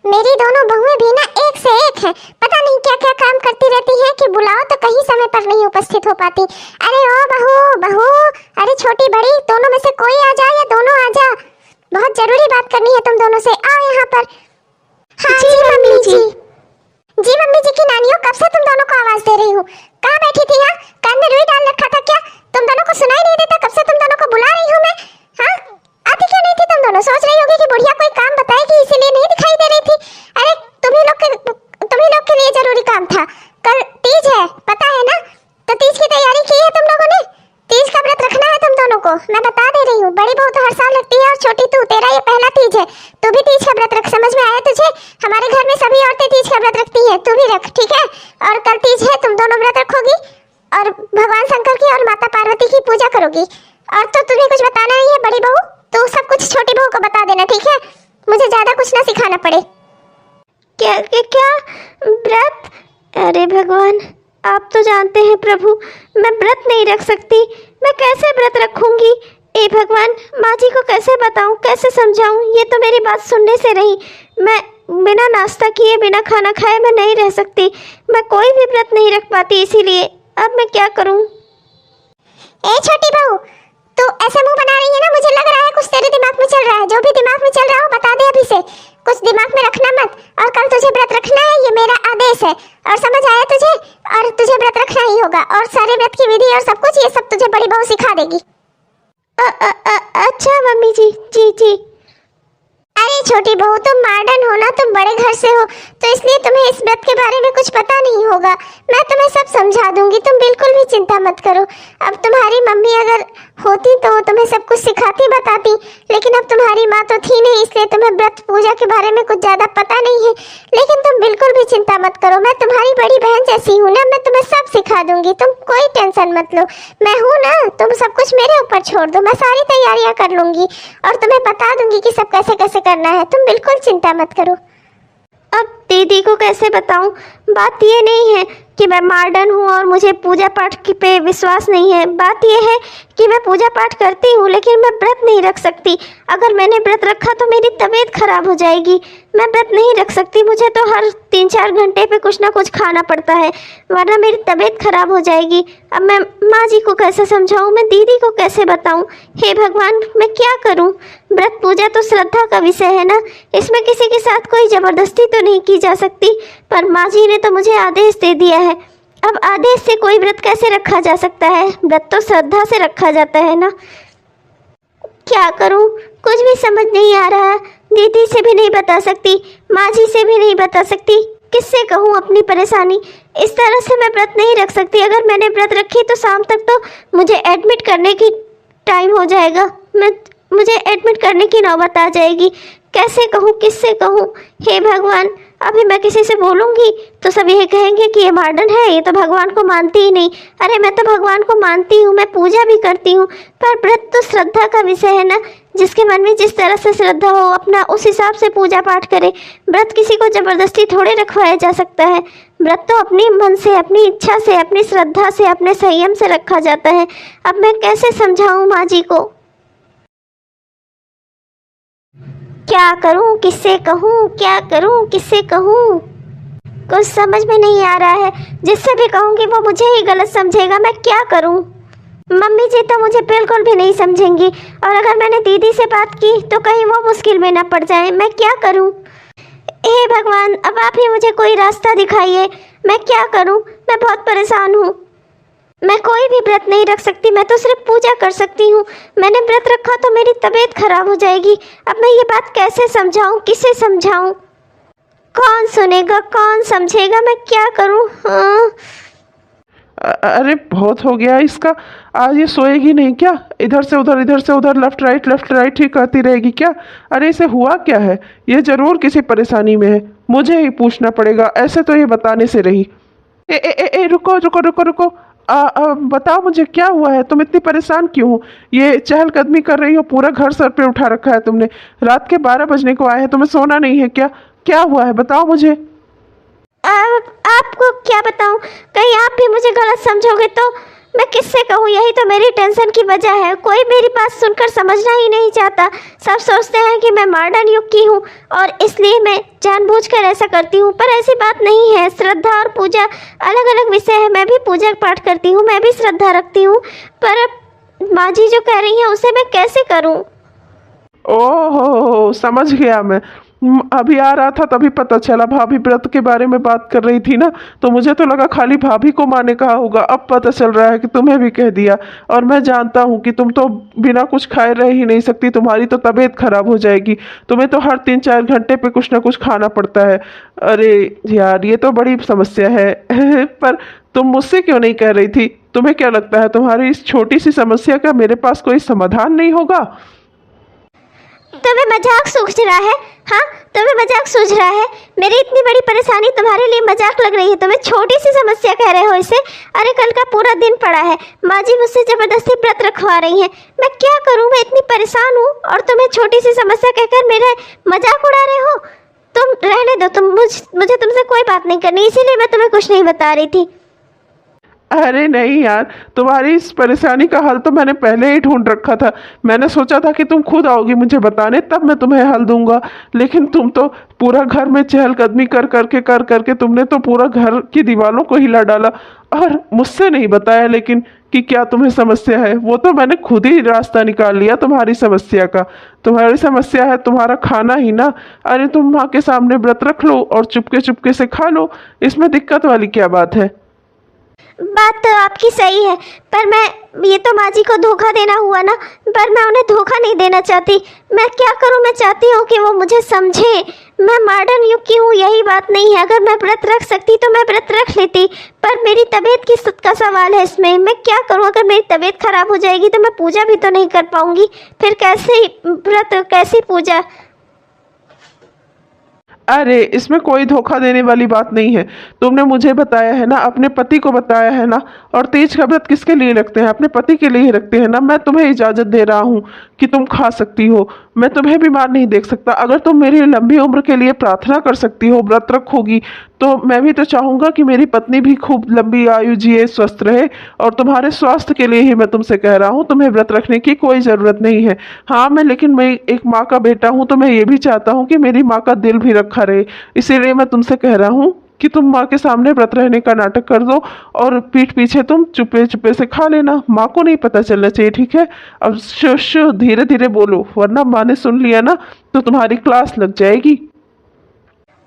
मेरी दोनों बहुएं भी ना एक से एक हैं। पता नहीं क्या क्या काम करती रहती हैं कि बुलाओ तो कहीं समय पर नहीं उपस्थित हो पाती। अरे ओ बहू बहू, अरे छोटी बड़ी दोनों में से कोई आ जा या दोनों आ जा, बहुत जरूरी बात करनी है तुम दोनों से। आओ यहाँ पर। हाँ जी मम्मी जी। जी मम्मी जी की नानियों, कब से तुम दोनों को आवाज दे रही हूँ। कहाँ बैठी थी यहाँ? कान में रुई डाल रखा था क्या? तुम दोनों को सुनाई नहीं देता? कब से तुम दोनों को बुला रही हूँ मैं। हाँ, आती क्यों नहीं थी तुम दोनों? सोच रही होगी कि बुढ़िया कोई काम बताएगी इसीलिए नहीं दिखाई दे रही थी। अरे तुम्ही लोग के लिए जरूरी काम था। कल तीज है, पता है ना? तो तीज की तैयारी की है तुम लोगों ने? तीज का व्रत रखना है तुम दोनों को, मैं बता दे रही हूँ। बड़ी बहू तो हर साल रखती है और छोटी तू, तेरा ये पहला तीज है। तू भी तीज का व्रत रख, समझ में आया तुझे? हमारे घर में सभी औरतें तीज का व्रत रखती हैं, तू भी रख, ठीक है? और कल तीज है, तुम दोनों व्रत रखोगी और भगवान शंकर की और माता पार्वती की पूजा करोगी। और तो तुम्हें कुछ बताना नहीं है बड़ी बहू, तू सब कुछ छोटी बहू को बता देना, ठीक है? मुझे ज्यादा कुछ ना सिखाना पड़े। क्या क्या क्या व्रत? अरे भगवान, आप तो जानते हैं प्रभु, मैं व्रत नहीं रख सकती। मैं कैसे व्रत रखूंगी? ए भगवान, माँ जी को कैसे बताऊं, कैसे समझाऊं? ये तो मेरी बात सुनने से रही। मैं बिना नाश्ता किए, बिना खाना खाए मैं नहीं रह सकती। मैं कोई भी व्रत नहीं रख पाती, इसीलिए अब मैं क्या करूं? ए छोटी बहू, तू ऐसे मुंह बना रही है ना, मुझे लग रहा है कुछ तेरे दिमाग में चल रहा है। जो भी दिमाग में चल रहा हो बता दे अभी से, कुछ दिमाग में रखना मत। और कल तुझे व्रत रखना है, ये मेरा आदेश है। और समझ आया तुझे? और तुझे व्रत रखना ही होगा और सारे व्रत की विधि और सब कुछ ये सब तुझे बड़ी बहू सिखा देगी। अच्छा मम्मी जी, जी जी। अरे छोटी बहू, तुम मॉडर्न हो ना, तुम बड़े घर से हो, तो इसलिए तुम्हें इस व्रत के बारे में कुछ पता नहीं होगा। मैं तुम्हें सब समझा दूंगी, तुम बिल्कुल भी चिंता मत करो। अब तुम्हारी मम्मी अगर होती तो वो तुम्हें सब कुछ सिखाती बताती, लेकिन अब तुम्हारी माँ तो थी नहीं, इसलिए तुम्हें व्रत पूजा के बारे में कुछ ज्यादा पता नहीं है। लेकिन तुम बिल्कुल भी चिंता मत करो, मैं तुम्हारी बड़ी बहन जैसी हूँ ना, मैं तुम्हें सब सिखा दूंगी, तुम कोई टेंशन मत लो। मैं हूँ ना, तुम सब कुछ मेरे ऊपर छोड़ दो, मैं सारी तैयारियां कर लूंगी और तुम्हें बता दूंगी कि सब कैसे कैसे करना है। तुम बिल्कुल चिंता मत करो। अब दीदी को कैसे बताऊं? बात ये नहीं है कि मैं मॉडर्न हूँ और मुझे पूजा पाठ की पे विश्वास नहीं है। बात ये है कि मैं पूजा पाठ करती हूँ, लेकिन मैं व्रत नहीं रख सकती। अगर मैंने व्रत रखा तो मेरी तबीयत खराब हो जाएगी। मैं व्रत नहीं रख सकती, मुझे तो हर 3-4 घंटे पे कुछ ना कुछ खाना पड़ता है, वरना मेरी तबीयत खराब हो जाएगी। अब मैं माँ जी को कैसे समझाऊँ, मैं दीदी को कैसे बताऊँ? हे भगवान, मैं क्या करूँ? व्रत पूजा तो श्रद्धा का विषय है ना, इसमें किसी के साथ कोई ज़बरदस्ती तो नहीं की जा सकती। पर माँ जी ने तो मुझे आदेश दे दिया है, अब आदेश से कोई व्रत कैसे रखा जा सकता है? व्रत तो श्रद्धा से रखा जाता है ना। क्या करूं? कुछ भी समझ नहीं आ रहा। दीदी से भी नहीं बता सकती, माँ जी से भी नहीं बता सकती, किससे कहूँ अपनी परेशानी? इस तरह से मैं व्रत नहीं रख सकती। अगर मैंने व्रत रखी तो शाम तक तो मुझे एडमिट करने की टाइम हो जाएगा, मुझे एडमिट करने की नौबत आ जाएगी। कैसे कहूँ, किससे कहूँ? हे भगवान, अभी मैं किसी से बोलूँगी तो सब यही कहेंगे कि ये मॉडर्न है, ये तो भगवान को मानती ही नहीं। अरे मैं तो भगवान को मानती हूँ, मैं पूजा भी करती हूँ, पर व्रत तो श्रद्धा का विषय है ना। जिसके मन में जिस तरह से श्रद्धा हो, अपना उस हिसाब से पूजा पाठ करे। व्रत किसी को ज़बरदस्ती थोड़े रखवाया जा सकता है। व्रत तो अपनी मन से, अपनी इच्छा से, अपनी श्रद्धा से, अपने संयम से रखा जाता है। अब मैं कैसे समझाऊँ माँ जी को? क्या करूं, किससे कहूं? क्या करूं, किससे कहूं? कुछ समझ में नहीं आ रहा है। जिससे भी कहूंगी वो मुझे ही गलत समझेगा, मैं क्या करूं? मम्मी जी तो मुझे बिल्कुल भी नहीं समझेंगी, और अगर मैंने दीदी से बात की तो कहीं वो मुश्किल में ना पड़ जाए। मैं क्या करूं? हे भगवान, अब आप ही मुझे कोई रास्ता दिखाइए। मैं क्या करूं? मैं बहुत परेशान हूं। मैं कोई भी व्रत नहीं रख सकती, मैं तो सिर्फ पूजा कर सकती हूँ। मैंने व्रत रखा तो मेरी तबीयत खराब हो जाएगी। अब मैं ये बात कैसे समझाऊँ, किसे समझाऊँ? कौन सुनेगा, कौन समझेगा? मैं क्या करूँ? हाँ। अरे बहुत हो गया इसका, आज ये सोएगी नहीं क्या? इधर से उधर, लेफ्ट राइट ही करती रहेगी क्या? अरे इसे हुआ क्या है? ये जरूर किसी परेशानी में है, मुझे ही पूछना पड़ेगा। ऐसे तो ये बताने से रही। रुको। बताओ मुझे क्या हुआ है? तुम इतनी परेशान क्यों हो? ये चहलकदमी कर रही हो, पूरा घर सर पे उठा रखा है तुमने। रात के 12 बजने को आए हैं, तुम्हें सोना नहीं है क्या? क्या हुआ है बताओ मुझे। आपको क्या बताऊं? कहीं आप भी मुझे गलत समझोगे तो मैं किससे कहूँ, यही तो मेरी टेंशन की वजह है। कोई मेरी बात सुनकर समझना ही नहीं चाहता। सब सोचते हैं कि मैं मॉडर्न युग की हूँ और इसलिए मैं जानबूझकर ऐसा करती हूँ, पर ऐसी बात नहीं है। श्रद्धा और पूजा अलग अलग विषय है। मैं भी पूजा पाठ करती हूँ, मैं भी श्रद्धा रखती हूँ, पर अब माँ जी जो कह रही हैं उसे मैं कैसे करूँ? ओहो, समझ गया मैं। अभी आ रहा था तभी पता चला भाभी व्रत के बारे में बात कर रही थी ना, तो मुझे तो लगा खाली भाभी को माँ ने कहा होगा। अब पता चल रहा है कि तुम्हें भी कह दिया। और मैं जानता हूँ कि तुम तो बिना कुछ खाए रह ही नहीं सकती, तुम्हारी तो तबीयत खराब हो जाएगी। तुम्हें तो हर 3-4 घंटे पे कुछ ना कुछ खाना पड़ता है। अरे यार, ये तो बड़ी समस्या है। पर तुम मुझसे क्यों नहीं कह रही थी? तुम्हें क्या लगता है तुम्हारी इस छोटी सी समस्या का मेरे पास कोई समाधान नहीं होगा? तुम्हें मजाक सूझ रहा है? हाँ, तुम्हें मजाक सूझ रहा है? मेरी इतनी बड़ी परेशानी तुम्हारे लिए मजाक लग रही है? तुम्हें छोटी सी समस्या कह रहे हो इसे? अरे कल का पूरा दिन पड़ा है, माँ जी मुझसे जबरदस्ती व्रत रखवा रही हैं। मैं क्या करूँ? मैं इतनी परेशान हूँ और तुम्हें छोटी सी समस्या कहकर मेरा मजाक उड़ा रहे हो? तुम रहने दो, मुझे तुमसे कोई बात नहीं करनी, इसीलिए मैं तुम्हें कुछ नहीं बता रही थी। अरे नहीं यार, तुम्हारी इस परेशानी का हल तो मैंने पहले ही ढूंढ रखा था। मैंने सोचा था कि तुम खुद आओगी मुझे बताने, तब मैं तुम्हें हल दूंगा। लेकिन तुम तो पूरा घर में चहलकदमी कर करके तुमने तो पूरा घर की दीवारों को हिला डाला और मुझसे नहीं बताया लेकिन कि क्या तुम्हें समस्या है। वो तो मैंने खुद ही रास्ता निकाल लिया तुम्हारी समस्या का। तुम्हारी समस्या है तुम्हारा खाना ही ना। अरे तुम माँ के सामने व्रत रख लो और चुपके चुपके से खा लो, इसमें दिक्कत वाली क्या बात है? बात तो आपकी सही है, पर मैं ये तो माँ जी को धोखा देना हुआ ना। पर मैं उन्हें धोखा नहीं देना चाहती। मैं क्या करूँ? मैं चाहती हूँ कि वो मुझे समझे। मैं मॉडर्न युग की हूँ, यही बात नहीं है। अगर मैं व्रत रख सकती तो मैं व्रत रख लेती, पर मेरी तबीयत का सवाल है इसमें। मैं क्या करूँ? अगर मेरी तबीयत खराब हो जाएगी तो मैं पूजा भी तो नहीं कर पाऊँगी। फिर कैसे व्रत, कैसी पूजा? अरे इसमें कोई धोखा देने वाली बात नहीं है। तुमने मुझे बताया है ना, अपने पति को बताया है ना। और तीज का व्रत किसके लिए रखते हैं? अपने पति के लिए ही रखते हैं ना। मैं तुम्हें इजाज़त दे रहा हूँ कि तुम खा सकती हो। मैं तुम्हें बीमार नहीं देख सकता। अगर तुम मेरी लंबी उम्र के लिए प्रार्थना कर सकती हो, व्रत रखोगी, तो मैं भी तो चाहूँगा कि मेरी पत्नी भी खूब लंबी आयु जिए, स्वस्थ रहे। और तुम्हारे स्वास्थ्य के लिए ही मैं तुमसे कह रहा हूँ, तुम्हें व्रत रखने की कोई ज़रूरत नहीं है। हाँ लेकिन मैं एक माँ का बेटा हूँ, तो मैं ये भी चाहता हूँ कि मेरी माँ का दिल भी रखा रहे। इसीलिए मैं तुमसे कह रहा हूँ कि तुम माँ के सामने व्रत रहने का नाटक कर दो और पीठ पीछे तुम चुपे चुपे से खा लेना। माँ को नहीं पता चलना चाहिए, ठीक है? अब शुश धीरे धीरे बोलो, वरना माँ ने सुन लिया ना तो तुम्हारी क्लास लग जाएगी।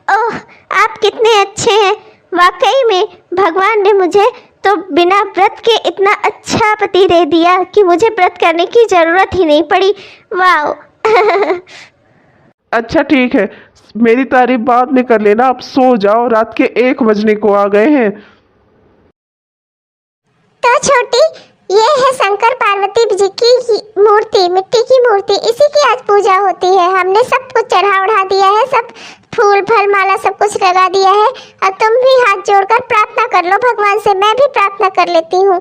ओह, आप कितने अच्छे हैं। वाकई में भगवान ने मुझे तो बिना व्रत के इतना अच्छा पति दे दिया कि मुझे व्रत करने की ज़रूरत ही नहीं पड़ी। वाह। अच्छा ठीक है, मेरी तारीफ बाद में कर लेना। अब सो जाओ, रात के 1 बजने को आ गए हैं। तो छोटी, ये है शंकर पार्वती जी की मूर्ति, मिट्टी की मूर्ति। इसी की आज पूजा होती है। हमने सब कुछ चढ़ा उढ़ा दिया है, सब फूल फल माला सब कुछ लगा दिया है। अब तुम भी हाथ जोड़कर प्रार्थना कर लो भगवान से। मैं भी प्रार्थना कर लेती हूँ।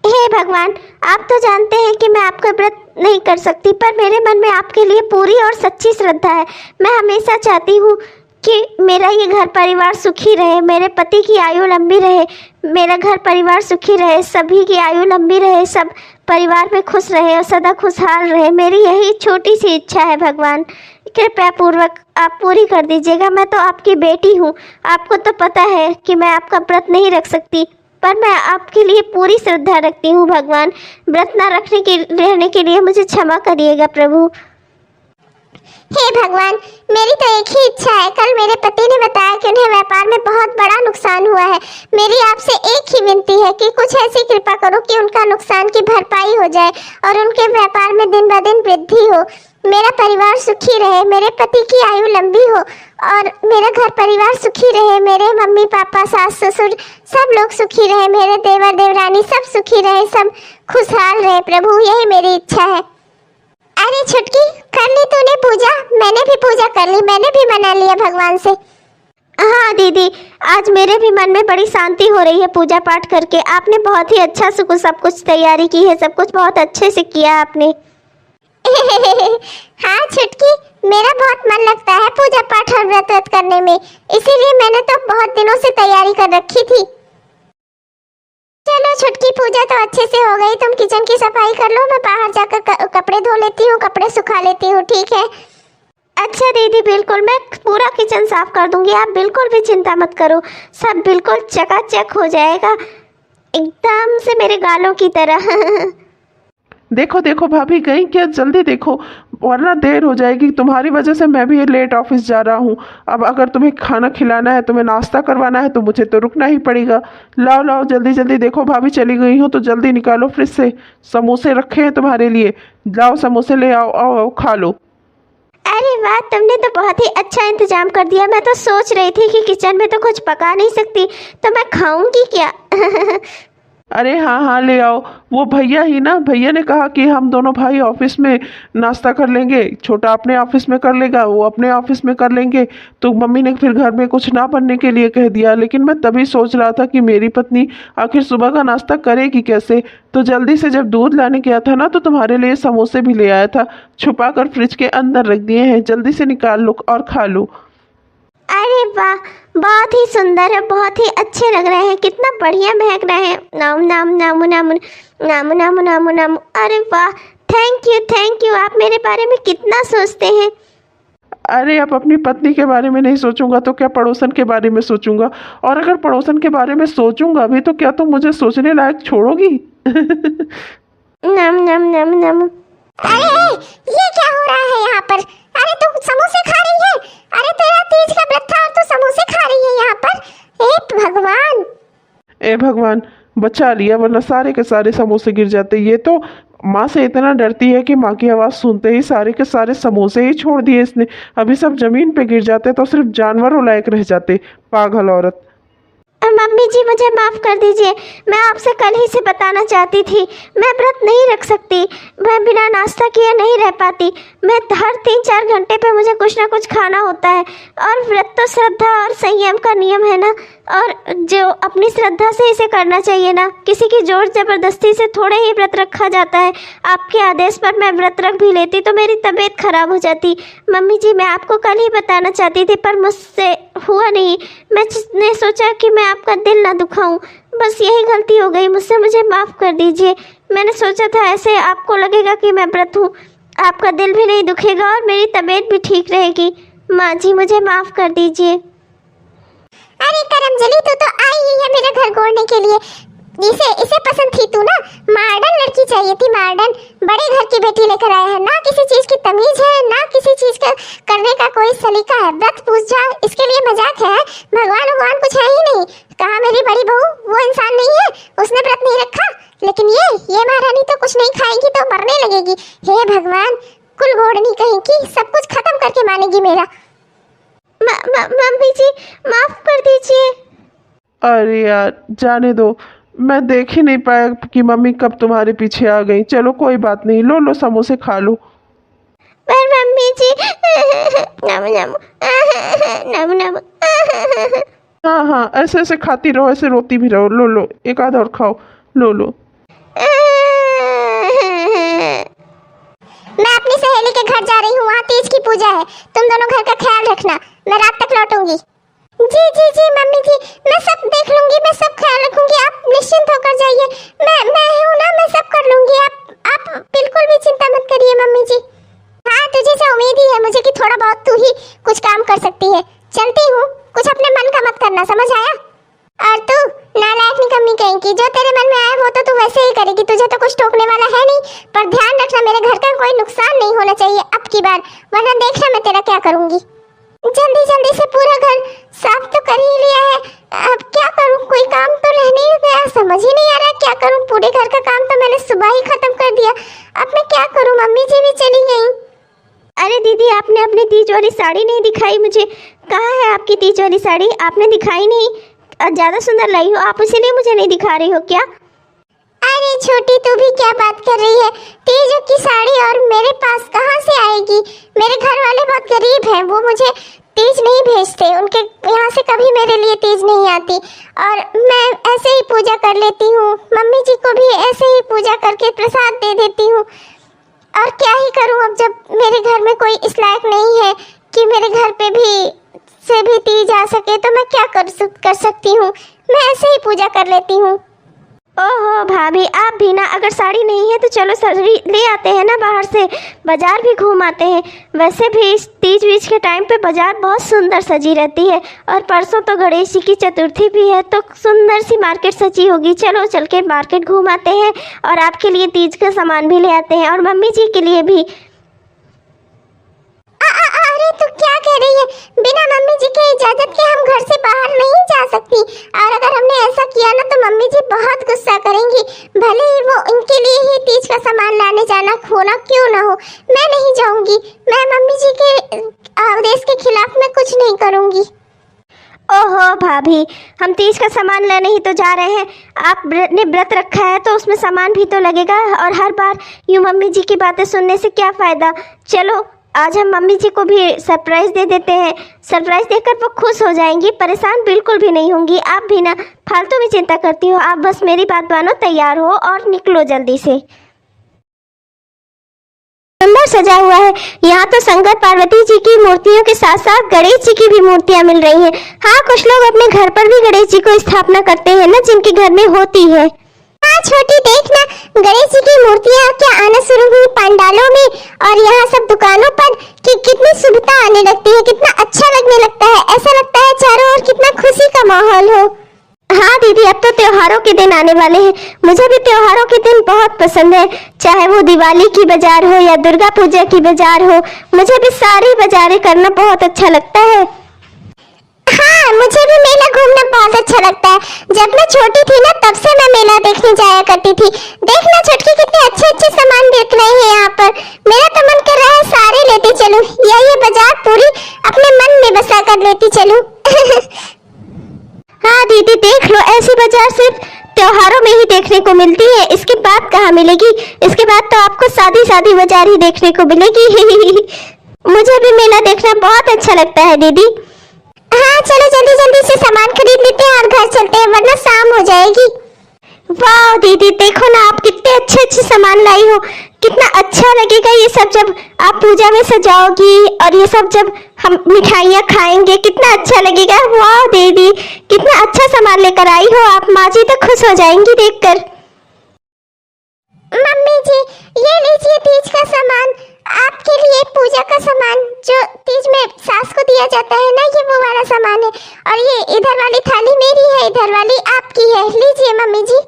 हे भगवान, आप तो जानते हैं कि मैं आपका व्रत नहीं कर सकती, पर मेरे मन में आपके लिए पूरी और सच्ची श्रद्धा है। मैं हमेशा चाहती हूँ कि मेरा ये घर परिवार सुखी रहे, मेरे पति की आयु लंबी रहे, मेरा घर परिवार सुखी रहे, सभी की आयु लंबी रहे, सब परिवार में खुश रहे और सदा खुशहाल रहे। मेरी यही छोटी सी इच्छा है भगवान, कृपया पूर्वक आप पूरी कर दीजिएगा। मैं तो आपकी बेटी हूँ। आपको तो पता है कि मैं आपका व्रत नहीं रख सकती, पर मैं आपके लिए पूरी श्रद्धा रखती हूँ भगवान। व्रत न रहने के लिए मुझे क्षमा करिएगा प्रभु। हे भगवान, मेरी तो एक ही इच्छा है। कल मेरे पति ने बताया कि उन्हें व्यापार में बहुत बड़ा नुकसान हुआ है। मेरी आपसे एक ही विनती है कि कुछ ऐसी कृपा करो कि उनका नुकसान की भरपाई हो जाए और उनके व्यापार में दिन ब दिन वृद्धि हो। मेरा परिवार सुखी रहे, मेरे पति की आयु लंबी हो और मेरा घर परिवार सुखी रहे। मेरे मम्मी पापा सास ससुर सब लोग सुखी रहे, मेरे देवर देवरानी सब सुखी रहे, सब खुशहाल रहे प्रभु, यही मेरी इच्छा है। अरे छुटकी, कर ली तूने पूजा? मैंने भी पूजा कर ली, मैंने भी मना लिया भगवान से। हाँ दीदी, आज मेरे भी मन में बड़ी शांति हो रही है पूजा पाठ करके। आपने बहुत ही अच्छा से सब कुछ तैयारी की है, सब कुछ बहुत अच्छे से किया आपने। हाँ छुटकी, मेरा बहुत मन लगता है पूजा पाठ और व्रत करने में, इसीलिए मैंने तो बहुत दिनों से तैयारी कर रखी थी। चलो छुटकी पूजा तो अच्छे से हो गई, तुम किचन की सफाई कर लो, मैं बाहर जाकर कपड़े धो लेती हूँ, कपड़े सुखा लेती हूँ, ठीक है? अच्छा दीदी, बिल्कुल मैं पूरा किचन साफ कर दूंगी, आप बिल्कुल भी चिंता मत करो, सब बिल्कुल चकाचक हो जाएगा, एकदम से मेरे गालों की तरह। देखो देखो भाभी गई क्या, जल्दी देखो वरना देर हो जाएगी। तुम्हारी वजह से मैं भी लेट ऑफिस जा रहा हूँ। अब अगर तुम्हें खाना खिलाना है, तुम्हें नाश्ता करवाना है तो मुझे तो रुकना ही पड़ेगा। लाओ लाओ जल्दी जल्दी, देखो भाभी चली गई हो तो जल्दी निकालो फ्रिज से, समोसे रखे हैं तुम्हारे लिए, लाओ समोसे ले आओ, आओ आओ खा लो। अरे वाह, तुमने तो बहुत ही अच्छा इंतजाम कर दिया। मैं तो सोच रही थी कि किचन में तो कुछ पका नहीं सकती, तो मैं खाऊंगी क्या? अरे हाँ हाँ ले आओ, वो भैया ही ना, भैया ने कहा कि हम दोनों भाई ऑफिस में नाश्ता कर लेंगे, छोटा अपने ऑफिस में कर लेगा, वो अपने ऑफिस में कर लेंगे। तो मम्मी ने फिर घर में कुछ ना बनने के लिए कह दिया, लेकिन मैं तभी सोच रहा था कि मेरी पत्नी आखिर सुबह का नाश्ता करेगी कैसे। तो जल्दी से जब दूध लाने गया था ना, तो तुम्हारे लिए समोसे भी ले आया था, छुपा कर फ्रिज के अंदर रख दिए हैं, जल्दी से निकाल लो और खा लो। अरे वाह, बहुत ही सुंदर है, बहुत ही अच्छे लग रहे हैं, कितना बढ़िया महक रहे हैं। नाम नाम नाम नाम नाम नाम नाम नाम। अरे वाह, थैंक यू, आप मेरे बारे में कितना सोचते हैं। अरे अब अपनी पत्नी के बारे में नहीं सोचूंगा तो क्या पड़ोसन के बारे में सोचूंगा, और अगर पड़ोसन के बारे में सोचूंगा भी तो क्या तुम मुझे सोचने लायक छोड़ोगी? नाम नाम नाम नाम। अरे ये क्या हो रहा है यहाँ पर? अरे तू समोसे खा रही है? अरे तेरा तीज का व्रत था और तू समोसे खा रही है यहाँ पर? हे भगवान! ए भगवान, बचा लिया, वरना सारे के सारे समोसे गिर जाते। ये तो माँ से इतना डरती है कि माँ की आवाज़ सुनते ही सारे के सारे समोसे ही छोड़ दिए इसने। अभी सब जमीन पे गिर जाते तो सिर्फ जानवरों लायक रह जाते। पागल औरत। मम्मी जी मुझे माफ़ कर दीजिए, मैं आपसे कल ही से बताना चाहती थी, मैं व्रत नहीं रख सकती, मैं बिना नाश्ता किए नहीं रह पाती, मैं हर 3-4 घंटे पे मुझे कुछ ना कुछ खाना होता है। और व्रत तो श्रद्धा और संयम का नियम है ना, और जो अपनी श्रद्धा से इसे करना चाहिए ना, किसी की जोर ज़बरदस्ती से थोड़े ही व्रत रखा जाता है। आपके आदेश पर मैं व्रत रख भी लेती तो मेरी तबीयत खराब हो जाती। मम्मी जी मैं आपको कल ही बताना चाहती थी पर मुझसे हुआ नहीं, मैंने सोचा कि मैं आपका दिल ना दुखाऊं, बस यही गलती हो गई मुझसे, मुझे माफ़ कर दीजिए। मैंने सोचा था ऐसे आपको लगेगा कि मैं व्रत हूँ, आपका दिल भी नहीं दुखेगा और मेरी तबीयत भी ठीक रहेगी। माँ जी मुझे माफ़ कर दीजिए। अरे करमजली, तू तो आई ही है मेरा घर गोड़ने के लिए। इसे पसंद थी तू ना? मॉडर्न लड़की चाहिए थी, मॉडर्न। बड़े घर की बेटी लेकर आया है, ना किसी चीज की तमीज है, ना किसी चीज का करने का कोई सलीका है। व्रत पूछ जा, इसके लिए मजाक है? भगवान कुछ है ही नहीं। कहा मेरी बड़ी बहू वो इंसान नहीं है, उसने व्रत नहीं रखा, लेकिन ये महारानी तो कुछ नहीं खाएगी तो मरने लगेगी। हे भगवान, कुल घोड़नी कहीं की, सब कुछ खत्म करके मानेगी मेरा। मम्मी जी माफ़ कर दीजिए। अरे यार जाने दो, मैं देख ही नहीं पाया कि मम्मी कब तुम्हारे पीछे आ गई। चलो कोई बात नहीं, लो लो समोसे खा लो। पर मम्मी जी नम नम नम नम। हाँ हाँ ऐसे ऐसे खाती रहो, ऐसे रोती भी रहो। लो लो एक आधा और खाओ, लो लो। मैं अपनी सहेली के घर जा रही हूँ, वहाँ तीज की पूजा है, तुम दोनों घर का ख्याल रखना, मैं रात तक लौटूंगी। जी मम्मी जी, मैं सब देख लूंगी, मैं सब ख्याल रखूंगी, आप निश्चिंत होकर जाइए। मैं हूँ ना, मैं सब कर लूंगी, आप बिल्कुल भी चिंता मत करिए मम्मी जी। हाँ तुझे से उम्मीद ही है मुझे कि थोड़ा बहुत तू ही कुछ काम कर सकती है। चलती हूँ, कुछ अपने मन का मत करना, समझ आया? और तू नालायक निकम्मी कहेंगी, जो तेरे मन में आया वो तो तू वैसे ही करेगी, तुझे तो कुछ टोकने वाला है नहीं। पर ध्यान रखना मेरे घर का कोई नुकसान नहीं होना चाहिए अब की बार, वरना देखना मैं तेरा क्या करूंगी। जल्दी से पूरा घर साफ तो कर ही लिया है, अब क्या करूं? कोई काम तो रह नहीं गया, समझ ही नहीं आ रहा क्या करूं। पूरे घर का काम तो मैंने सुबह ही खत्म कर दिया, अब मैं क्या करूं? मम्मी जी भी चली गई। अरे दीदी आपने अपनी तीज वाली साड़ी नहीं दिखाई मुझे, कहाँ है आपकी तीज वाली साड़ी? आपने दिखाई नहीं, ज़्यादा सुंदर लाई हो आप, इसीलिए मुझे नहीं दिखा रही हो क्या? अरे छोटी तू भी क्या बात कर रही है? तीज की साड़ी और मेरे पास कहाँ से आएगी? मेरे घर वाले बहुत गरीब हैं, वो मुझे तीज नहीं भेजते, उनके यहाँ से कभी मेरे लिए तीज नहीं आती, और मैं ऐसे ही पूजा कर लेती हूँ। मम्मी जी को भी ऐसे ही पूजा करके प्रसाद दे देती हूँ। और क्या ही करूँ अब, जब मेरे घर में कोई इस लायक नहीं है कि मेरे घर पे भी तीज आ सके, तो मैं क्या कर सकती हूँ? मैं ऐसे ही पूजा कर लेती हूँ। ओहो भाभी, आप भी ना, अगर साड़ी नहीं है तो चलो साड़ी ले आते हैं ना बाहर से, बाजार भी घूम आते हैं। वैसे भी इस तीज बीज के टाइम पे बाजार बहुत सुंदर सजी रहती है, और परसों तो गणेश जी की चतुर्थी भी है, तो सुंदर सी मार्केट सजी होगी। चलो चल के मार्केट घूम आते हैं, और आपके लिए तीज का सामान भी ले आते हैं, और मम्मी जी के लिए भी। अरे तू क्या कह रही है? बिना मम्मी जी के इजाजत के हम घर से बाहर नहीं जा सकती, और अगर हमने ऐसा किया ना तो मम्मी जी बहुत गुस्सा करेंगी। भले ही वो उनके लिए ही तीज का सामान लाने जाना होना क्यों ना हो, मैं नहीं जाऊंगी। मैं मम्मी जी के आदेश के खिलाफ मैं कुछ नहीं करूंगी। ओहो भाभी, हम तीज का सामान लेने ही तो जा रहे हैं। आपने व्रत रखा है तो उसमें सामान भी तो लगेगा, और हर बार यूँ मम्मी जी की बातें सुनने से क्या फ़ायदा। चलो आज हम मम्मी जी को भी सरप्राइज़ दे देते हैं। सरप्राइज़ देकर वो खुश हो जाएंगी, परेशान बिल्कुल भी नहीं होंगी। आप भी ना फालतू में चिंता करती हो, आप बस मेरी बात मानो, तैयार हो और निकलो जल्दी से। सुंदर सजा हुआ है यहाँ तो, शंकर पार्वती जी की मूर्तियों के साथ साथ गणेश जी की भी मूर्तियाँ मिल रही हैं। हाँ, कुछ लोग अपने घर पर भी गणेश जी को स्थापना करते हैं ना, जिनके घर में होती है। हाँ छोटी, देखना गणेश जी की मूर्तियाँ क्या आना शुरू हुई पंडालों में, और यहाँ सब दुकानों पर कि कितनी सुविधा आने लगती है, कितना अच्छा लगने लगता है। ऐसा लगता है चारों ओर कितना खुशी का माहौल हो। हाँ दीदी, अब तो त्योहारों के दिन आने वाले हैं। मुझे भी त्योहारों के दिन बहुत पसंद है, चाहे वो दिवाली की बाजार हो या दुर्गा पूजा की बाजार हो। मुझे भी सारी बाजारें करना बहुत अच्छा लगता है। हाँ, मुझे भी मेला घूमना बहुत अच्छा लगता है। जब मैं छोटी थी ना तब से मैं मेला देखने जाया करती थी। देखना छोटकी, कितने अच्छे अच्छे सामान बिक रहे हैं यहाँ पर। मेरा तो मन कर रहा है सारे लेती चलूं, या ये बाजार पूरी अपने मन में बसा कर लेती चलूं। हाँ दीदी, देख लो, ऐसी बाजार सिर्फ त्योहारों में ही देखने को मिलती है। इसके बाद कहाँ मिलेगी? इसके बाद तो आपको सादी सादी बाजार ही देखने को मिलेगी। मुझे भी मेला देखना बहुत अच्छा लगता है दीदी। हाँ चलो जल्दी जल्दी से सामान खरीद लेते हैं और घर चलते हैं, वरना शाम हो जाएगी। वाह दीदी, देखो ना आप कितने अच्छे अच्छे सामान लाई हो। कितना अच्छा लगेगा ये सब जब आप पूजा में सजाओगी, और ये सब जब हम मिठाइयाँ खाएंगे, कितना अच्छा लगेगा। वाह दीदी, कितना अच्छा सामान लेकर आई हो आप, माँ जी तो खुश हो जाएंगी देखकर। मम्मी जी, ये लीजिए तीज का सामान, आपके लिए पूजा का सामान जो तीज में सास को दिया जाता है ना, ये वो वाला सामान है। और ये इधर वाली थाली मेरी है, इधर वाली आपकी है। लीजिए मम्मी जी।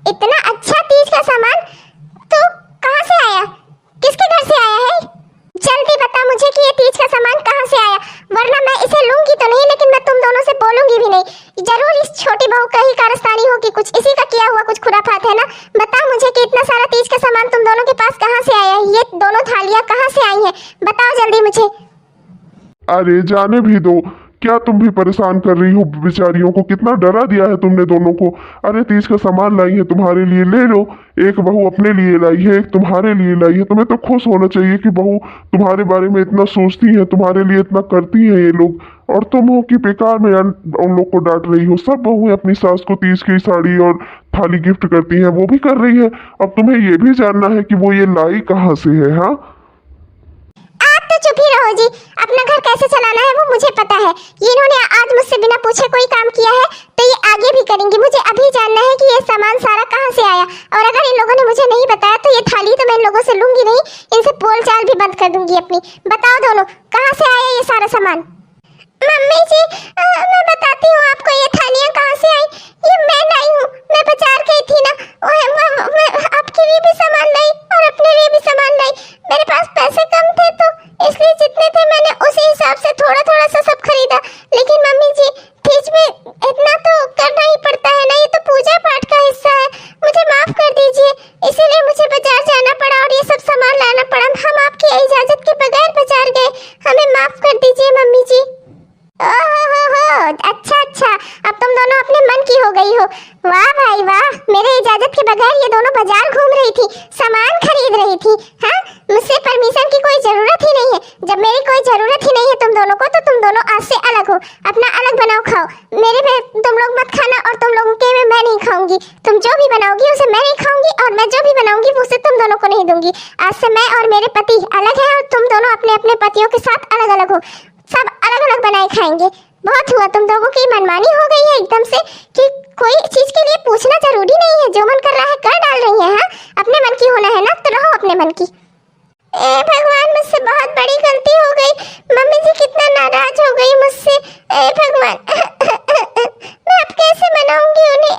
इतना अच्छा तीज का सामान तो कहाँ से आया? किसके घर से आया है? जल्दी बता मुझे कि ये तीज का सामान कहाँ से आया, वरना मैं इसे लूंगी तो नहीं, लेकिन मैं तुम दोनों से बोलूंगी भी नहीं। जरूर इस छोटी बहू का ही कारस्तानी होगी, कुछ इसी का किया हुआ कुछ खुराफात है ना। बता मुझे कि इतना सारा तीज का सामान तुम दोनों के पास कहाँ से आया है? ये दोनों थालियाँ कहाँ से आई हैं? बताओ जल्दी मुझे। अरे जाने भी दो, क्या तुम भी परेशान कर रही हो बेचारियों को? कितना डरा दिया है तुमने दोनों को। अरे तीज का सामान लाई है तुम्हारे लिए, ले लो। एक बहू अपने लिए लाई है, एक तुम्हारे लिए लाई है। तुम्हें तो खुश होना चाहिए कि बहू तुम्हारे बारे में इतना सोचती है, तुम्हारे लिए इतना करती है ये लोग, और तुम हो कि बेकार में उन लोग को डांट रही हो। सब बहू अपनी सास को तीज की साड़ी और थाली गिफ्ट करती हैं, वो भी कर रही है। अब तुम्हें ये भी जानना है कि वो ये लाई कहाँ से है। हाँ तो चुप ही रहो जी, अपना घर कैसे चलाना है वो मुझे पता है। ये इन्होंने आज मुझसे बिना पूछे कोई काम किया है तो ये आगे भी करेंगी। मुझे अभी जानना है कि ये सामान सारा कहाँ से आया, और अगर इन लोगों ने मुझे नहीं बताया तो ये थाली तो मैं इन लोगों से लूंगी नहीं, इनसे बोलचाल भी बंद कर दूंगी अपनी। बताओ दोनों, कहाँ से आया ये सारा सामान? मम्मी जी, मैं बताती हूँ आपको, ये थालियाँ कहाँ से आई। ये मैं लाई हूँ, मैं बाजार गई थी ना, मैं आपके लिए भी सामान लाई और अपने लिए भी सामान लाई। मेरे पास पैसे कम थे तो इसलिए जितने थे मैंने उसी हिसाब से थोड़ा थोड़ा सा सब खरीदा। लेकिन मम्मी जी, तीज में इतना तो करना ही पड़ता है ना, ये तो पूजा पाठ का हिस्सा है, मुझे माफ कर दीजिए। इसीलिए मुझे बाजार जाना पड़ा और ये सब सामान लाना पड़ा। हम आपकी इजाजत के बगैर बाजार गए, हमें माफ कर दीजिए मम्मी जी। ओहो, अच्छा अच्छा, अब तुम दोनों अपने मन की हो गई हो। वाह भाई वाह, मेरे इजाजत के बगैर ये दोनों बाजार घूम रही थी, सामान खरीद रही थी। हाँ, मुझसे परमिशन की कोई जरूरत ही नहीं है। जब मेरी कोई जरूरत ही नहीं है तुम दोनों को, तो तुम दोनों आज से अलग हो, अपना अलग बनाओ खाओ। मेरे में तुम लोग मत खाना और तुम लोगों के में मैं नहीं खाऊंगी। तुम जो भी बनाओगी उसे मैं नहीं खाऊंगी, और मैं जो भी बनाऊंगी उसे तुम दोनों को नहीं दूंगी। आज से मैं और मेरे पति अलग हैं, और तुम दोनों अपने अपने पतियों के साथ अलग अलग हो, सब अलग अलग बनाए खाएंगे। बहुत हुआ, तुम लोगों की मनमानी हो गई है एकदम से कि कोई चीज के लिए पूछना जरूरी नहीं है, जो मन कर रहा है कर डाल रही है। हाँ, अपने मन की होना है ना, तो रहो अपने मन की। ए भगवान, मुझसे बहुत बड़ी गलती हो गई। मम्मी जी कितना नाराज हो गई मुझसे। ए भगवान, मैं अब कैसे मनाऊंगी उन्हें।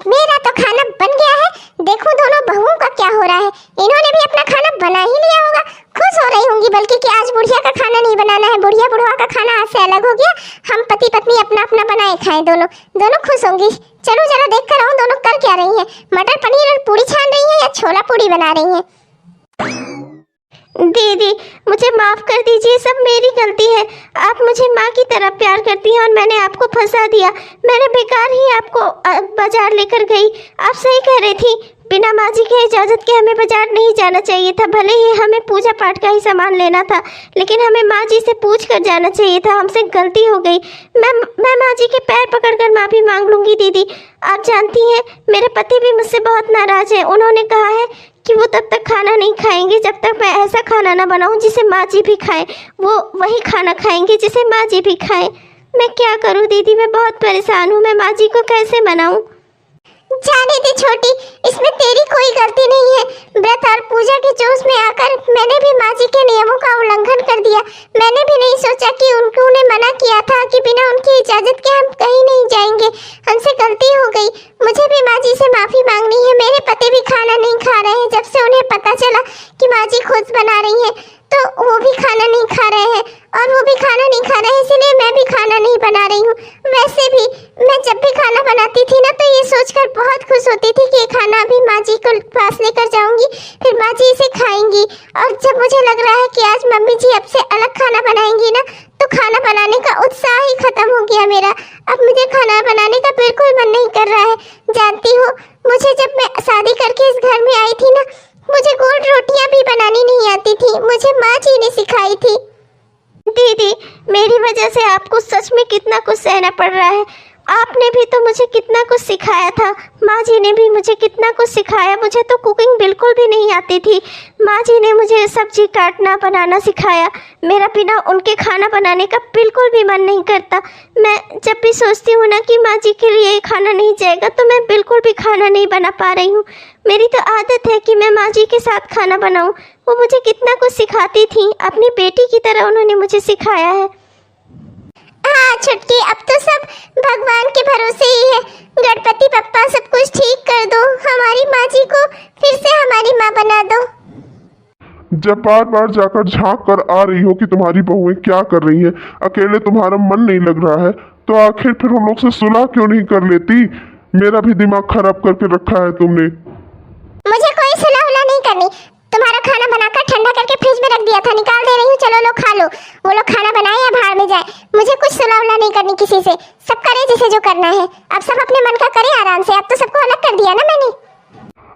मेरा तो खाना बन गया है, देखो दोनों बहुओं का क्या हो रहा है। इन्होंने भी अपना खाना बना ही लिया होगा, खुश हो रही होंगी बल्कि कि आज बुढ़िया का खाना नहीं बनाना है, बुढ़िया बुढ़वा का खाना आज से अलग हो गया, हम पति पत्नी अपना अपना बनाए खाएं। दोनों दोनों खुश होंगी। चलो जरा देख कर आओ दोनों कर क्या रही हैं, मटर पनीर और पूरी छान रही हैं या छोला पूरी बना रही हैं। दीदी मुझे माफ़ कर दीजिए, सब मेरी गलती है। आप मुझे माँ की तरह प्यार करती हैं और मैंने आपको फंसा दिया। मैंने बेकार ही आपको बाजार लेकर गई। आप सही कह रही थी, बिना माँ जी के इजाज़त के हमें बाजार नहीं जाना चाहिए था। भले ही हमें पूजा पाठ का ही सामान लेना था, लेकिन हमें माँ जी से पूछ कर जाना चाहिए था। हमसे गलती हो गई। मैं माँ जी के पैर पकड़कर माफ़ी मांग लूँगी दीदी। आप जानती हैं मेरे पति भी मुझसे बहुत नाराज़ हैं। उन्होंने कहा है कि वो तब तक खाना नहीं खाएंगे जब तक मैं ऐसा खाना ना बनाऊं जिसे माँ जी भी खाएं। वो वही खाना खाएंगे जिसे माँ जी भी खाएं। मैं क्या करूं दीदी, मैं बहुत परेशान हूं। मैं माँ जी को कैसे मनाऊं? जाने दे छोटी, इसमें तेरी कोई गलती नहीं है। व्रत और पूजा के जोश में आकर मैंने भी माँ जी के नियमों का उल्लंघन कर दिया। मैंने भी नहीं सोचा कि उन्होंने मना किया था कि बिना उनकी इजाजत के हम कहीं नहीं जाएंगे। हमसे गलती हो गई, मुझे भी माँ जी से माफी मांगनी है। मेरे पति भी खाना नहीं खा रहे हैं, जब से उन्हें पता चला कि माँ जी खुद बना रही हैं तो वो भी खाना नहीं खा रहे हैं, और वो भी खाना नहीं खा रहे हैं, इसलिए मैं भी खाना नहीं बना रही हूँ। वैसे भी मैं जब भी खाना बनाती थी ना तो ये सोचकर बहुत खुश होती थी कि ये खाना अभी माँ जी को पास लेकर जाऊंगी, फिर माँ जी इसे खाएंगी। और जब मुझे लग रहा है कि आज मम्मी जी अब से अलग खाना बनाएंगी ना, तो खाना बनाने का उत्साह ही खत्म हो गया मेरा। अब मुझे खाना बनाने का बिल्कुल मन नहीं कर रहा है। जानती हो, मुझे जब मैं शादी करके इस घर में आई थी ना, मुझे गोल रोटियां भी बनानी नहीं आती थी, मुझे माँ जी ने सिखाई थी। दीदी मेरी वजह से आपको सच में कितना कुछ सहना पड़ रहा है। आपने भी तो मुझे कितना कुछ सिखाया था, माँ जी ने भी मुझे कितना कुछ सिखाया। मुझे तो कुकिंग बिल्कुल भी नहीं आती थी। माँ जी ने मुझे सब्जी काटना बनाना सिखाया। मेरा बिना उनके खाना बनाने का बिल्कुल भी मन नहीं करता। मैं जब भी सोचती हूँ ना कि माँ जी के लिए ये खाना नहीं जाएगा, तो मैं बिल्कुल भी खाना नहीं बना पा रही हूँ। मेरी तो आदत है कि मैं माँ जी के साथ खाना बनाऊँ। वो मुझे कितना कुछ सिखाती थी, अपनी बेटी की तरह उन्होंने मुझे सिखाया है। हाँ छुटकी, अब तो सब भगवान के भरोसे ही है। गणपति पप्पा सब कुछ ठीक कर दो, हमारी माँ जी को फिर से हमारी माँ बना दो। जब बार बार जाकर झांक कर आ रही हो कि तुम्हारी बहुएं क्या कर रही हैं, अकेले तुम्हारा मन नहीं लग रहा है, तो आखिर फिर उन लोग से सुलह क्यों नहीं कर लेती? मेरा भी दिमाग खराब करके रखा है तुमने। मुझे कोई सुलह उलह नहीं करनी। तुम्हारा खाना बनाकर ठंडा करके फ्रिज में रख दिया था, निकाल दे रही हूँ, चलो लो खा लो। वो लोग खाना बनाए या बाहर में जाए, मुझे कुछ सुलह उलह नहीं करनी किसी से। सब करे जिसे जो करना है। अब सब अपने मन का करे आराम से। अब तो सबको अलग कर दिया ना मैंने।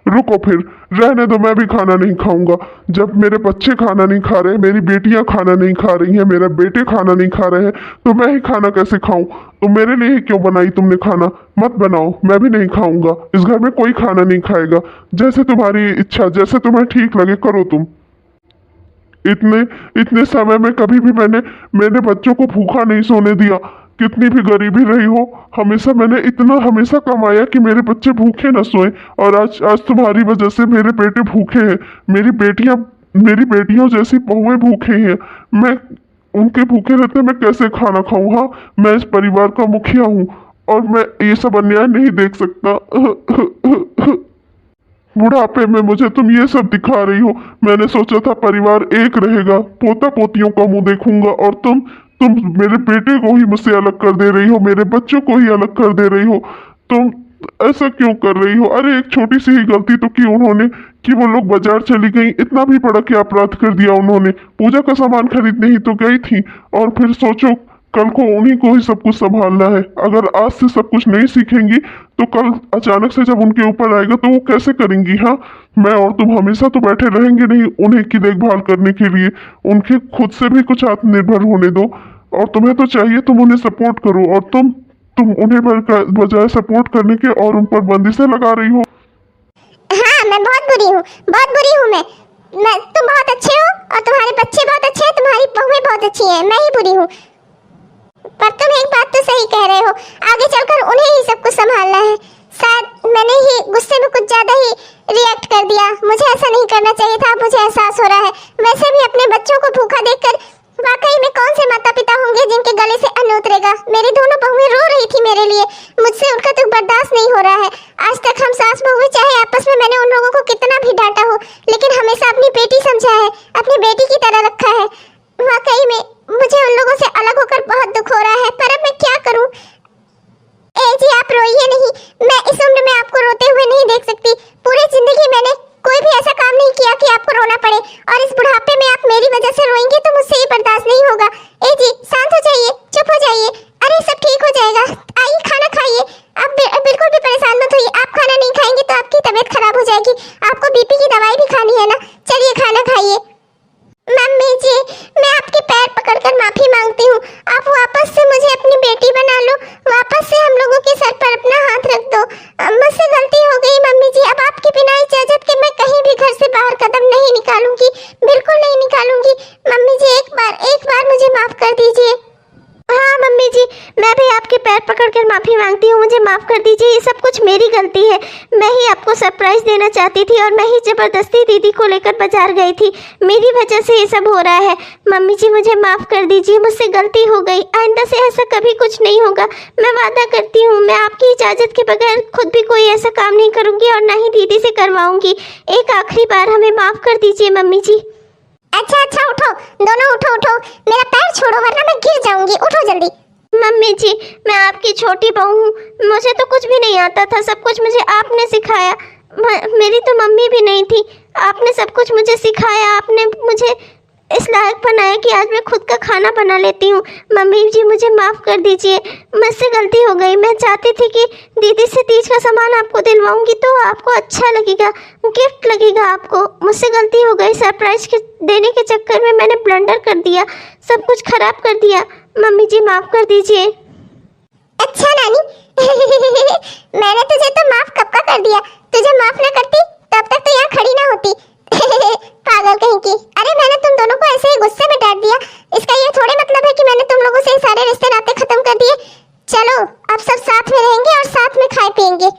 रुको, फिर रहने दो, मैं भी खाना नहीं खाऊंगा। जब मेरे बच्चे खाना नहीं खा रहे, मेरी बेटियां खाना नहीं खा रही हैं, मेरे बेटे खाना नहीं खा रहे हैं, तो मैं ही खाना कैसे खाऊं? तो मेरे लिए ही क्यों बनाई तुमने खाना? मत बनाओ, मैं भी नहीं खाऊंगा। इस घर में कोई खाना नहीं खाएगा। जैसे तुम्हारी इच्छा, जैसे तुम्हें ठीक लगे करो तुम। इतने समय में कभी भी मैंने मेरे बच्चों को भूखा नहीं सोने दिया। कितनी भी गरीबी रही हो, मैंने इतना हमेशा कमाया कि मेरे बच्चे भूखे न सोएं। और आज तुम्हारी वजह से मेरे बेटे भूखे हैं, मेरी बेटियों जैसी बहुएं भूखे हैं। मैं उनके भूखे रहते मैं कैसे खाना खाऊं? हाँ, मैं इस परिवार का मुखिया हूँ और मैं ये सब अन्याय नहीं देख सकता। बुढ़ापे में मुझे तुम ये सब दिखा रही हो। मैंने सोचा था परिवार एक रहेगा, पोता पोतियों का मुंह देखूंगा, और तुम मेरे बेटे को ही मुझसे अलग कर दे रही हो, मेरे बच्चों को ही अलग कर दे रही हो। तुम ऐसा क्यों कर रही हो? अरे एक छोटी सी ही गलती तो की उन्होंने कि वो लोग बाजार चली गई। इतना भी बड़ा क्या अपराध कर दिया उन्होंने? पूजा का सामान खरीदने ही तो गई थी, और फिर सोचो कल को उन्हीं को ही सब कुछ संभालना है। अगर आज से सब कुछ नहीं सीखेंगी तो कल अचानक से जब उनके ऊपर आएगा तो वो कैसे करेंगी? हाँ, मैं और तुम हमेशा तो बैठे रहेंगे नहीं उन्हें की देखभाल करने के लिए। उनके खुद से भी कुछ आत्मनिर्भर होने दो। और तुम्हें तो चाहिए तुम उन्हें सपोर्ट करो, और तुम उन्हें बजाय सपोर्ट करने के और उन पर बंदिशें लगा रही हो। हाँ, मैं बहुत बुरी हूँ, बहुत बुरी हूँ मैं। तुम बहुत अच्छे हो और तुम्हारे बच्चे बहुत अच्छे हैं, तुम्हारी बहुएं बहुत अच्छी हैं, मैं ही बुरी हूँ। पर तुम एक बात तो सही कह रहे हो, आगे चलकर उन्हें ही सब कुछ संभालना है। शायद मैंने ही गुस्से में कुछ ज्यादा ही रिएक्ट कर दिया, मुझे ऐसा नहीं करना चाहिए था। मुझे एहसास हो रहा है, वैसे भी अपने बच्चों को भूखा देखकर वाकई में कौन से माता पिता होंगे जिनके गले से अन्न उतरेगा। मेरी दोनों बहुएं रो रही थी मेरे लिए, मुझसे उनका दुख बर्दाश्त नहीं हो रहा है। आज तक हम सास बहुएं चाहे आपस में मैंने उन लोगों को कितना भी डांटा हो, लेकिन हमेशा अपनी बेटी समझा है, अपनी बेटी की तरह रखा है। वाकई में मुझे उन लोगों से अलग होकर बहुत दुख हो रहा है, पर अब मैं क्या करूं? ए जी आप रोइए नहीं, मैं इस उम्र में आपको रोते हुए नहीं देख सकती। पूरी जिंदगी मैंने कोई भी ऐसा काम नहीं किया कि आपको रोना पड़े, और इस बुढ़ापे में आप मेरी वजह से रोएंगे तो मुझसे ये बर्दाश्त नहीं होगा। ए जी शांत हो जाइए, चुप हो जाइए। अरे सब ठीक हो जाएगा, आइए खाना खाइए। आप बिल्कुल भी परेशान मत होइए, आप खाना नहीं खाएंगे तो आपकी तबीयत खराब हो जाएगी। आपको बीपी की दवाई भी खानी है ना, चलिए खाना खाइए। मम्मी जी मैं आपके पैर पकड़कर माफी मांगती हूँ, आप वापस से मुझे अपनी बेटी बना लो, वापस से हम लोगों के सर पर अपना हाथ रख दो। मुझसे गलती हो गई मम्मी जी, अब आपके बिना इजाजत के मैं कहीं भी घर से बाहर कदम नहीं निकालूंगी, बिल्कुल नहीं निकालूंगी। मम्मी जी एक बार मुझे माफ कर दीजिए। हाँ मम्मी जी, मैं भी आपके पैर पकड़कर माफ़ी मांगती हूँ, मुझे माफ़ कर दीजिए। ये सब कुछ मेरी गलती है, मैं ही आपको सरप्राइज़ देना चाहती थी और मैं ही ज़बरदस्ती दीदी को लेकर बाजार गई थी, मेरी वजह से ये सब हो रहा है। मम्मी जी मुझे माफ़ कर दीजिए, मुझसे गलती हो गई, आइंदा से ऐसा कभी कुछ नहीं होगा। मैं वादा करती हूँ मैं आपकी इजाज़त के बगैर खुद भी कोई ऐसा काम नहीं करूँगी और ना ही दीदी से करवाऊँगी। एक आखिरी बार हमें माफ़ कर दीजिए मम्मी जी। अच्छा उठो, दोनों उठो, मेरा पैर छोड़ो वरना मैं गिर जाऊंगी, उठो जल्दी। मम्मी जी मैं आपकी छोटी बहू हूँ, मुझे तो कुछ भी नहीं आता था, सब कुछ मुझे आपने सिखाया। मेरी तो मम्मी भी नहीं थी, आपने सब कुछ मुझे सिखाया, आपने मुझे इस लायक बनाया कि आज मैं खुद का खाना बना लेती हूँ। मम्मी जी मुझे माफ़ कर दीजिए, मुझसे गलती हो गई। मैं चाहती थी कि दीदी से तीज का सामान आपको दिलवाऊंगी तो आपको अच्छा लगेगा, गिफ्ट लगेगा आपको। मुझसे गलती हो गई, सरप्राइज देने के चक्कर में मैंने ब्लंडर कर दिया, सब कुछ खराब कर दिया। मम्मी जी माफ़ कर दीजिए। अच्छा नानी मैंने तुझे तो माफ कब का कर दिया, तुझे माफ ना करती तब तक तो यहाँ खड़ी ना होती। पागल कहीं की। अरे मैंने तुम दोनों को ऐसे ही गुस्से में डांट दिया, इसका ये थोड़े मतलब है कि मैंने तुम लोगों से सारे रिश्ते नाते खत्म कर दिए। चलो अब सब साथ में रहेंगे और साथ में खाए पिएंगे।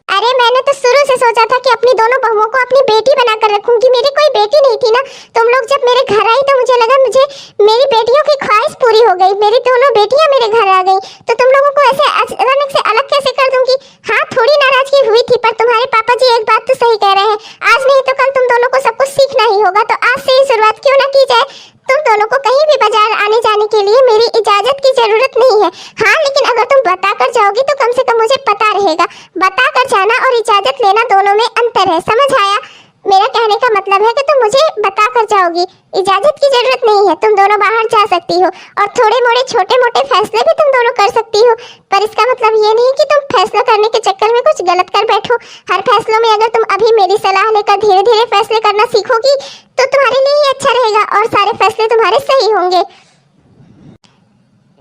अरे मैंने तो शुरू से सोचा था कि अपनी दोनों बहुओं को अपनी बेटी बनाकर रखूंगी, मेरी कोई बेटी नहीं थी ना। तुम लोग जब मेरे घर आई तो मुझे लगा मुझे मेरी बेटियों की ख्वाहिश पूरी हो गई, मेरी दोनों बेटियां मेरे घर आ गई, तो तुम लोगों को ऐसे अचानक से अलग कैसे कर दूंगी। हाँ थोड़ी नाराजगी हुई थी, पर तुम्हारे पापा जी एक बात तो सही कह रहे हैं, आज नहीं तो कल तुम दोनों को सब कुछ सीखना ही होगा। तो आज से ही शुरुआत क्यों ना की जाए। तुम दोनों को कहीं भी बाजार आने जाने के लिए मेरी इजाजत की जरूरत नहीं है। हाँ लेकिन अगर तुम बता कर जाओगी तो कम से कम मुझे पता रहेगा। बता कर जाना और इजाजत लेना दोनों में अंतर है, समझ आया? मेरा कहने का मतलब है कि तुम मुझे बता कर जाओगी, इजाजत की जरूरत नहीं है। तुम दोनों बाहर जा सकती हो और थोड़े मोड़े छोटे मोटे फैसले भी तुम दोनों कर सकती हो, पर इसका मतलब ये नहीं कि तुम फैसला करने के चक्कर में कुछ गलत कर बैठो। हर फैसलों में अगर तुम अभी मेरी सलाह लेकर धीरे धीरे फैसले करना सीखोगी तो तुम्हारे लिए ही अच्छा रहेगा और सारे फैसले तुम्हारे सही होंगे।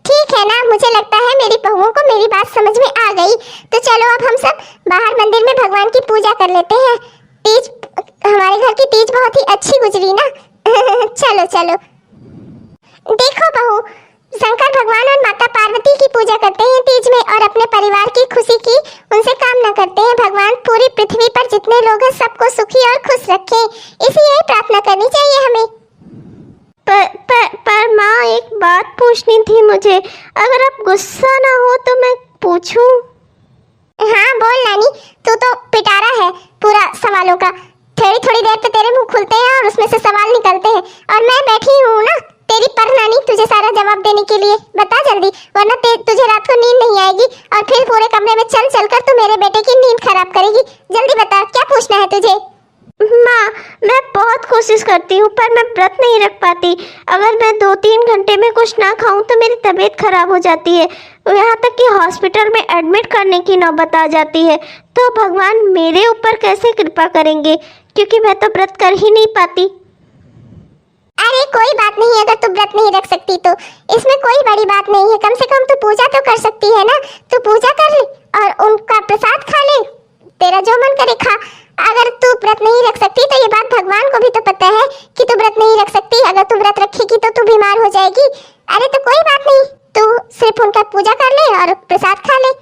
ठीक है ना, मुझे लगता है मेरी बहुओं को मेरी बात समझ में आ गई। तो चलो अब हम सब बाहर मंदिर में भगवान की पूजा कर लेते हैं। तीज हमारे घर की तीज बहुत ही अच्छी गुजरी ना। चलो चलो। देखो बहू, शंकर भगवान और माता पार्वती की पूजा करते हैं तीज में और अपने परिवार की खुशी की उनसे कामना करते हैं। भगवान पूरी पृथ्वी पर जितने लोग हैं सबको सुखी और खुश रखें, इसी यही प्रार्थना करनी चाहिए हमें। पर माँ एक बात पूछनी थी मुझे, अगर आप गुस्सा ना हो तो मैं पूछूं? हाँ बोल नानी, तू तो पिटारा है पूरा सवालों का। थोड़ी थोड़ी देर पे तेरे मुंह खुलते हैं और उसमें से सवाल निकलते हैं, और मैं बैठी हूँ ना तेरी पर नानी तुझे सारा जवाब देने के लिए। बता जल्दी, वरना तुझे रात को नींद नहीं आएगी और फिर पूरे कमरे में चल चल कर तू मेरे बेटे की नींद खराब करेगी। जल्दी बता क्या पूछना है तुझे। माँ मैं बहुत कोशिश करती हूँ पर मैं व्रत नहीं रख पाती। अगर मैं 2-3 घंटे में कुछ ना खाऊं तो मेरी तबीयत खराब हो जाती है, यहाँ तक कि हॉस्पिटल में एडमिट करने की नौबत आ जाती है। तो भगवान मेरे ऊपर कैसे कृपा करेंगे, क्योंकि मैं तो व्रत कर ही नहीं पाती। अरे कोई बात नहीं, अगर तू व्रत नहीं रख सकती तो इसमें कोई बड़ी बात नहीं है। कम से कम तू पूजा तो कर सकती है ना, तू पूजा कर ले और उनका प्रसाद खा ले, तेरा जो मन करे खा। अगर तू व्रत नहीं रख सकती तो ये बात भगवान को भी तो पता है कि तू व्रत नहीं रख सकती। अगर तू व्रत रखेगी तो तू बीमार हो जाएगी। जाएगी। अरे तो कोई बात नहीं, तू सिर्फ उनका पूजा कर ले और प्रसाद खा ले।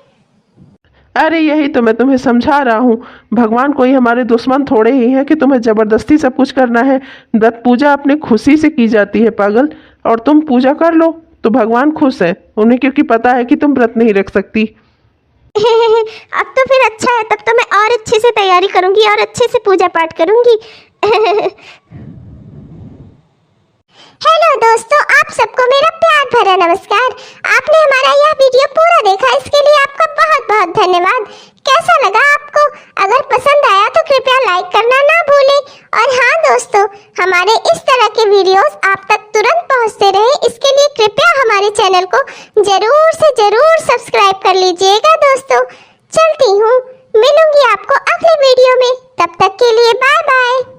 अरे यही तो मैं तुम्हें समझा रहा हूँ, भगवान कोई हमारे दुश्मन थोड़े ही हैं कि तुम्हें जबरदस्ती सब कुछ करना है। व्रत पूजा अपनी खुशी से की जाती है पागल, और तुम पूजा कर लो तो भगवान खुश है, उन्हें क्योंकि पता है कि तुम व्रत नहीं रख सकती। अब तो फिर अच्छा है, तब तो मैं और अच्छे से तैयारी करूंगी और अच्छे से पूजा पाठ करूंगी। हेलो दोस्तों, आप सबको मेरा प्यार भरा नमस्कार। आपने हमारा यह वीडियो पूरा देखा, इसके लिए आपका बहुत बहुत धन्यवाद। कैसा लगा आपको? अगर पसंद आया तो कृपया लाइक करना ना भूलें। और हाँ दोस्तों, हमारे इस तरह के वीडियोस आप तक तुरंत पहुंचते रहे, इसके लिए कृपया हमारे चैनल को जरूर से जरूर सब्सक्राइब कर लीजिएगा दोस्तों। चलती हूँ, मिलूंगी आपको अगले वीडियो में, तब तक के लिए बाय बाय।